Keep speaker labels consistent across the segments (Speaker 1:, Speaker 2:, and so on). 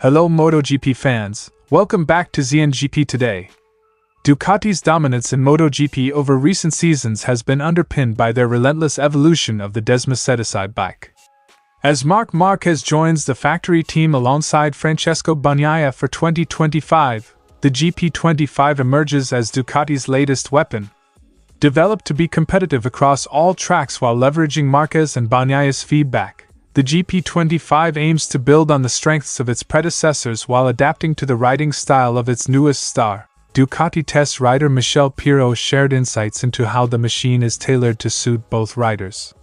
Speaker 1: Hello MotoGP fans, welcome back to ZNGP Today. Ducati's dominance in MotoGP over recent seasons has been underpinned by their relentless evolution of the Desmosedici bike. As Marc Márquez joins the factory team alongside Francesco Bagnaia for 2025, the GP25 emerges as Ducati's latest weapon. Developed to be competitive across all tracks while leveraging Márquez and Bagnaia's feedback, the GP25 aims to build on the strengths of its predecessors while adapting to the riding style of its newest star. Ducati test rider Michele Pirro shared insights into how the machine is tailored to suit both riders.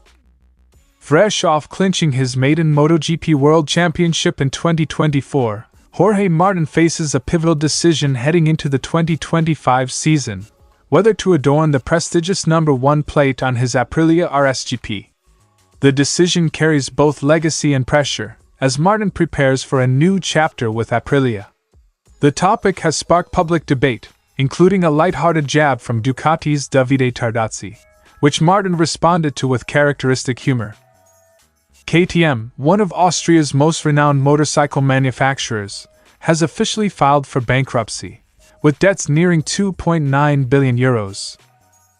Speaker 1: Fresh off clinching his maiden MotoGP World Championship in 2024, Jorge Martin faces a pivotal decision heading into the 2025 season: whether to adorn the prestigious number 1 plate on his Aprilia RS-GP. The decision carries both legacy and pressure, as Martin prepares for a new chapter with Aprilia. The topic has sparked public debate, including a lighthearted jab from Ducati's Davide Tardozzi, which Martin responded to with characteristic humor. KTM, one of Austria's most renowned motorcycle manufacturers, has officially filed for bankruptcy, with debts nearing €2.9 billion.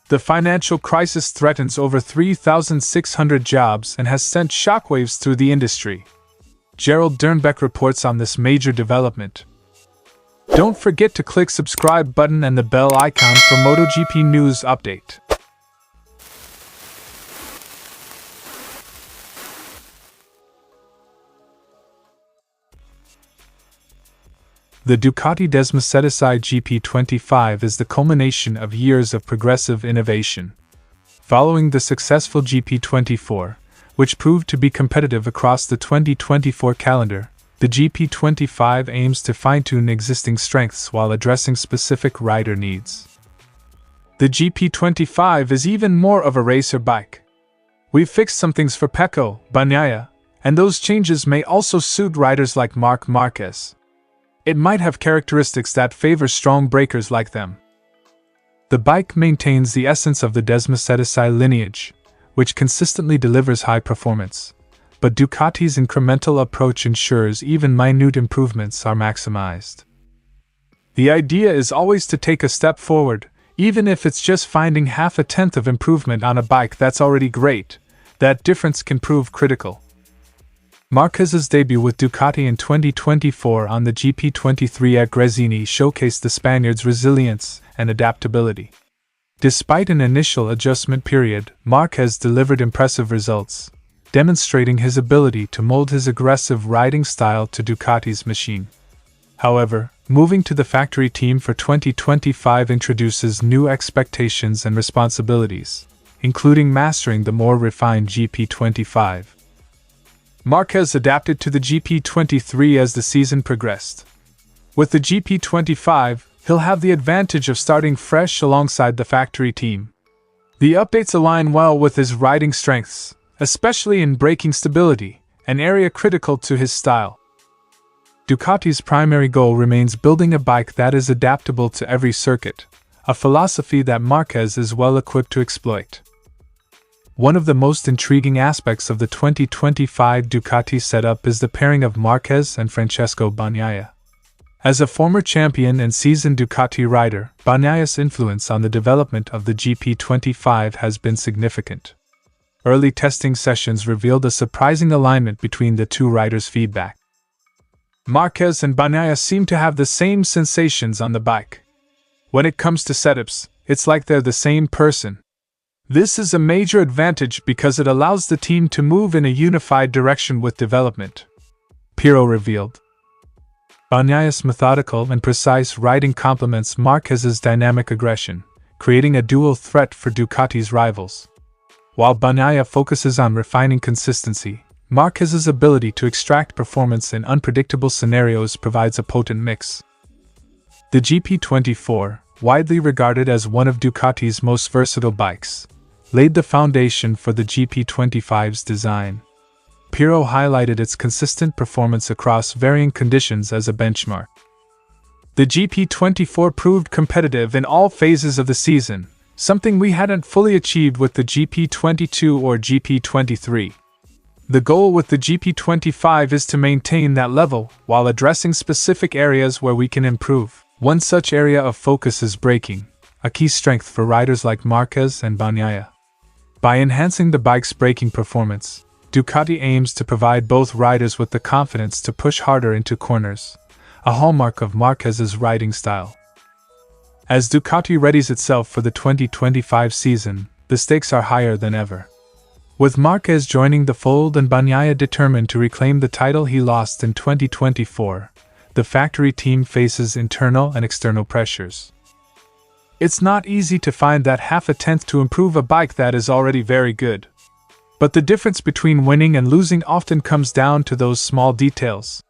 Speaker 1: The financial crisis threatens over 3,600 jobs and has sent shockwaves through the industry. Gerald Dernbeck reports on this major development. Don't forget to click subscribe button and the bell icon for MotoGP news update. The Ducati Desmosedici GP25 is the culmination of years of progressive innovation. Following the successful GP24, which proved to be competitive across the 2024 calendar, the GP25 aims to fine-tune existing strengths while addressing specific rider needs. The GP25 is even more of a racer bike. We've fixed some things for Pecco, Bagnaia, and those changes may also suit riders like Marc Márquez. It might have characteristics that favor strong breakers like them. The bike maintains the essence of the Desmosedici lineage, which consistently delivers high performance, but Ducati's incremental approach ensures even minute improvements are maximized. The idea is always to take a step forward, even if it's just finding half a tenth of improvement on a bike that's already great. That difference can prove critical. Márquez's debut with Ducati in 2024 on the GP23 at Gresini showcased the Spaniard's resilience and adaptability. Despite an initial adjustment period, Márquez delivered impressive results, demonstrating his ability to mold his aggressive riding style to Ducati's machine. However, moving to the factory team for 2025 introduces new expectations and responsibilities, including mastering the more refined GP25. Márquez adapted to the GP23 as the season progressed. With the GP25, he'll have the advantage of starting fresh alongside the factory team. The updates align well with his riding strengths, especially in braking stability, an area critical to his style. Ducati's primary goal remains building a bike that is adaptable to every circuit, a philosophy that Márquez is well equipped to exploit. One of the most intriguing aspects of the 2025 Ducati setup is the pairing of Márquez and Francesco Bagnaia. As a former champion and seasoned Ducati rider, Bagnaia's influence on the development of the GP25 has been significant. Early testing sessions revealed a surprising alignment between the two riders' feedback. Márquez and Bagnaia seem to have the same sensations on the bike. When it comes to setups, it's like they're the same person. This is a major advantage because it allows the team to move in a unified direction with development, Pirro revealed. Bagnaia's methodical and precise riding complements Márquez's dynamic aggression, creating a dual threat for Ducati's rivals. While Bagnaia focuses on refining consistency, Márquez's ability to extract performance in unpredictable scenarios provides a potent mix. The GP24, widely regarded as one of Ducati's most versatile bikes, laid the foundation for the GP25's design. Pirro highlighted its consistent performance across varying conditions as a benchmark. The GP24 proved competitive in all phases of the season, something we hadn't fully achieved with the GP22 or GP23. The goal with the GP25 is to maintain that level while addressing specific areas where we can improve. One such area of focus is braking, a key strength for riders like Márquez and Bagnaia. By enhancing the bike's braking performance, Ducati aims to provide both riders with the confidence to push harder into corners, a hallmark of Márquez's riding style. As Ducati readies itself for the 2025 season, the stakes are higher than ever. With Márquez joining the fold and Bagnaia determined to reclaim the title he lost in 2024, the factory team faces internal and external pressures. It's not easy to find that half a tenth to improve a bike that is already very good. But the difference between winning and losing often comes down to those small details.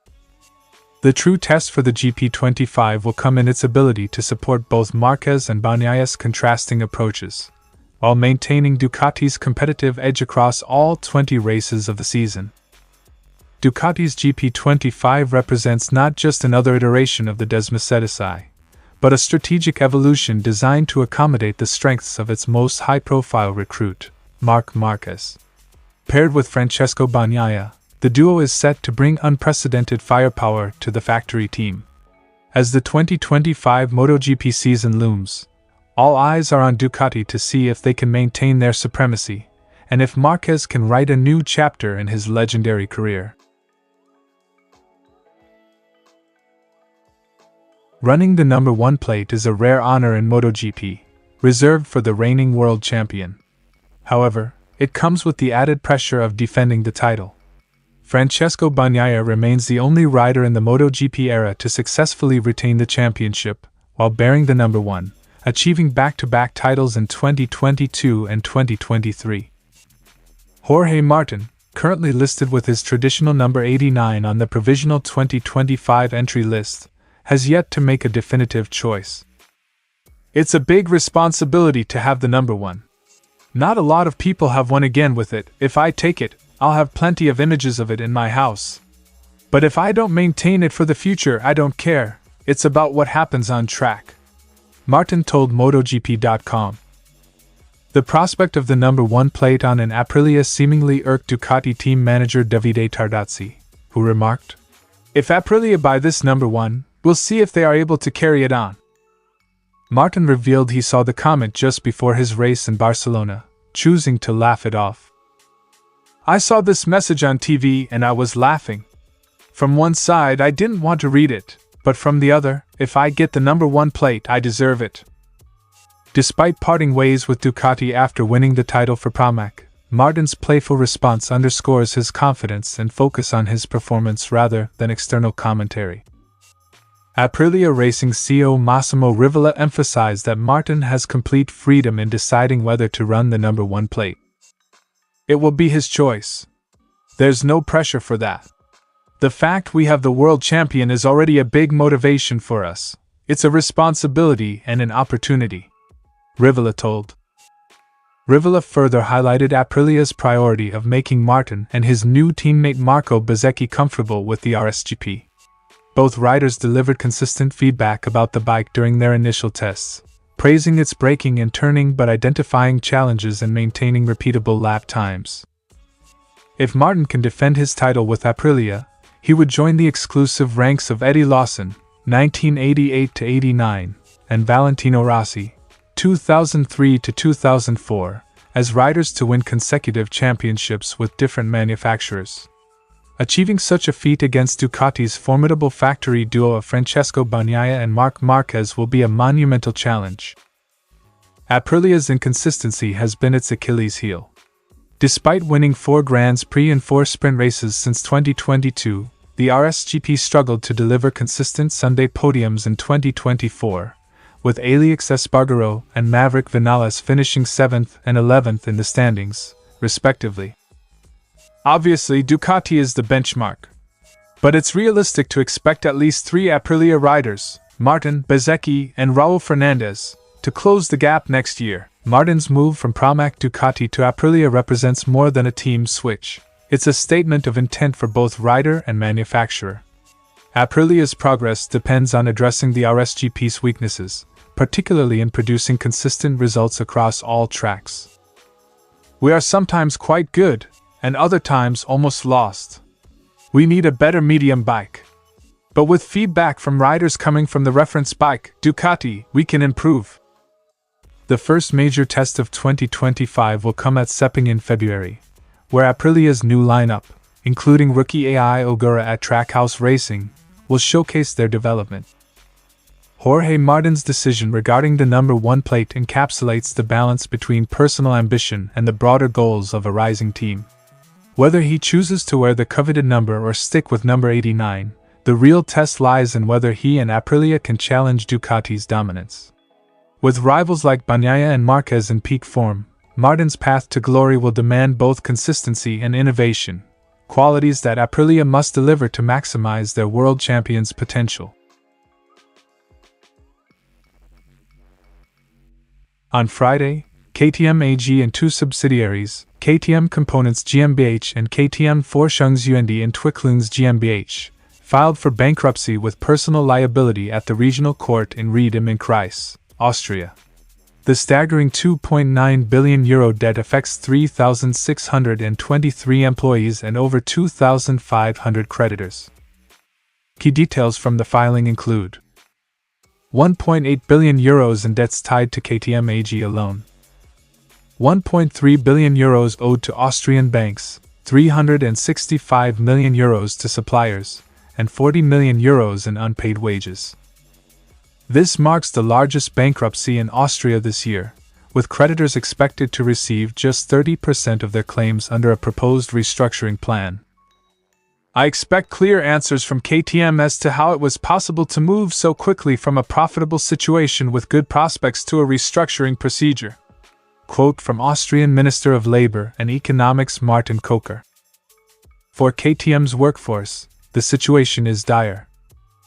Speaker 1: The true test for the GP25 will come in its ability to support both Márquez and Bagnaia's contrasting approaches, while maintaining Ducati's competitive edge across all 20 races of the season. Ducati's GP25 represents not just another iteration of the Desmosedici, but a strategic evolution designed to accommodate the strengths of its most high-profile recruit, Marc Márquez. Paired with Francesco Bagnaia, the duo is set to bring unprecedented firepower to the factory team. As the 2025 MotoGP season looms, all eyes are on Ducati to see if they can maintain their supremacy, and if Márquez can write a new chapter in his legendary career. Running the number 1 plate is a rare honor in MotoGP, reserved for the reigning world champion. However, it comes with the added pressure of defending the title. Francesco Bagnaia remains the only rider in the MotoGP era to successfully retain the championship, while bearing the number 1, achieving back-to-back titles in 2022 and 2023. Jorge Martin, currently listed with his traditional number 89 on the provisional 2025 entry list, has yet to make a definitive choice. It's a big responsibility to have the number 1. Not a lot of people have one again with it. If I take it, I'll have plenty of images of it in my house. But if I don't maintain it for the future, I don't care. It's about what happens on track. Martin told MotoGP.com. The prospect of the number 1 plate on an Aprilia seemingly irked Ducati team manager Davide Tardozzi, who remarked, "If Aprilia buy this number 1, we'll see if they are able to carry it on." Martin revealed he saw the comment just before his race in Barcelona, choosing to laugh it off. "I saw this message on TV and I was laughing. From one side I didn't want to read it, but from the other, if I get the number 1 plate I deserve it." Despite parting ways with Ducati after winning the title for Pramac, Martin's playful response underscores his confidence and focus on his performance rather than external commentary. Aprilia Racing CEO Massimo Rivola emphasized that Martin has complete freedom in deciding whether to run the number 1 plate. "It will be his choice. There's no pressure for that. The fact we have the world champion is already a big motivation for us. It's a responsibility and an opportunity," Rivola told. Rivola further highlighted Aprilia's priority of making Martin and his new teammate Marco Bezzecchi comfortable with the RS-GP. Both riders delivered consistent feedback about the bike during their initial tests, praising its braking and turning but identifying challenges and maintaining repeatable lap times. If Martin can defend his title with Aprilia, he would join the exclusive ranks of Eddie Lawson, 1988-89, and Valentino Rossi, 2003-2004, as riders to win consecutive championships with different manufacturers. Achieving such a feat against Ducati's formidable factory duo of Francesco Bagnaia and Marc Márquez will be a monumental challenge. Aprilia's inconsistency has been its Achilles heel. Despite winning 4 Grands Prix and 4 sprint races since 2022, the RS-GP struggled to deliver consistent Sunday podiums in 2024, with Aleix Espargaro and Maverick Vinales finishing 7th and 11th in the standings, respectively. Obviously, Ducati is the benchmark. But it's realistic to expect at least 3 Aprilia riders, Martin, Bezzecchi, and Raul Fernandez, to close the gap next year. Martin's move from Pramac Ducati to Aprilia represents more than a team switch. It's a statement of intent for both rider and manufacturer. Aprilia's progress depends on addressing the RS-GP's weaknesses, particularly in producing consistent results across all tracks. "We are sometimes quite good, and other times almost lost. We need a better medium bike. But with feedback from riders coming from the reference bike, Ducati, we can improve. The first major test of 2025 will come at Sepang in February, where Aprilia's new lineup, including rookie AI Ogura at Trackhouse Racing, will showcase their development. Jorge Martin's decision regarding the number 1 plate encapsulates the balance between personal ambition and the broader goals of a rising team. Whether he chooses to wear the coveted number or stick with number 89, the real test lies in whether he and Aprilia can challenge Ducati's dominance. With rivals like Bagnaia and Márquez in peak form, Martin's path to glory will demand both consistency and innovation, qualities that Aprilia must deliver to maximize their world champion's potential. On Friday, KTM AG and 2 subsidiaries, KTM Components GmbH and KTM Forschungsunientwicklungs GmbH, filed for bankruptcy with personal liability at the regional court in Riedem im Kreis, Austria. The staggering €2.9 billion debt affects 3,623 employees and over 2,500 creditors. Key details from the filing include €1.8 billion in debts tied to KTM AG alone, €1.3 billion owed to Austrian banks, €365 million to suppliers, and €40 million in unpaid wages. This marks the largest bankruptcy in Austria this year, with creditors expected to receive just 30% of their claims under a proposed restructuring plan. I expect clear answers from KTM as to how it was possible to move so quickly from a profitable situation with good prospects to a restructuring procedure. Quote from Austrian Minister of Labor and Economics Martin Kocher. For KTM's workforce, the situation is dire.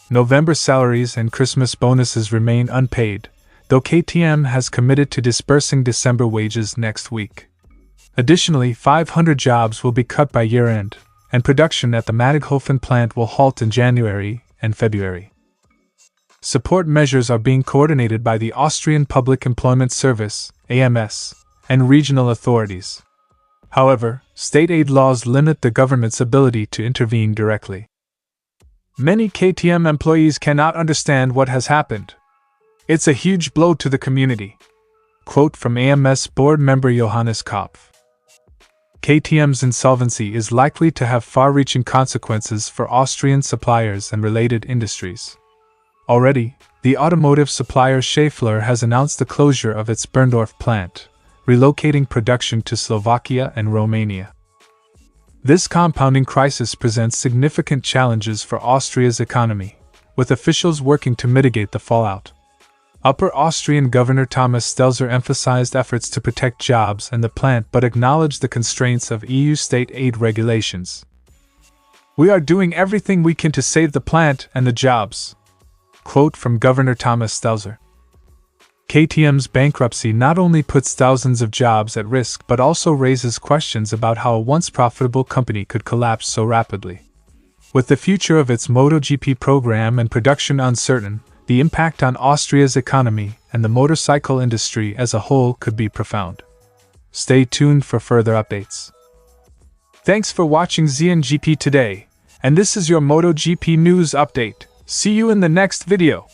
Speaker 1: November salaries and Christmas bonuses remain unpaid, though KTM has committed to dispersing December wages next week. Additionally, 500 jobs will be cut by year-end, and production at the Mattighofen plant will halt in January and February. Support measures are being coordinated by the Austrian Public Employment Service, AMS, and regional authorities. However, state aid laws limit the government's ability to intervene directly. Many KTM employees cannot understand what has happened. It's a huge blow to the community. Quote from AMS board member Johannes Kopf. KTM's insolvency is likely to have far-reaching consequences for Austrian suppliers and related industries. Already, the automotive supplier Schaeffler has announced the closure of its Berndorf plant, relocating production to Slovakia and Romania. This compounding crisis presents significant challenges for Austria's economy, with officials working to mitigate the fallout. Upper Austrian Governor Thomas Stelzer emphasized efforts to protect jobs and the plant but acknowledged the constraints of EU state aid regulations. We are doing everything we can to save the plant and the jobs. Quote from Governor Thomas Stelzer. KTM's bankruptcy not only puts thousands of jobs at risk but also raises questions about how a once profitable company could collapse so rapidly. With the future of its MotoGP program and production uncertain, the impact on Austria's economy and the motorcycle industry as a whole could be profound. Stay tuned for further updates. Thanks for watching ZNGP Today, and this is your MotoGP news update. See you in the next video.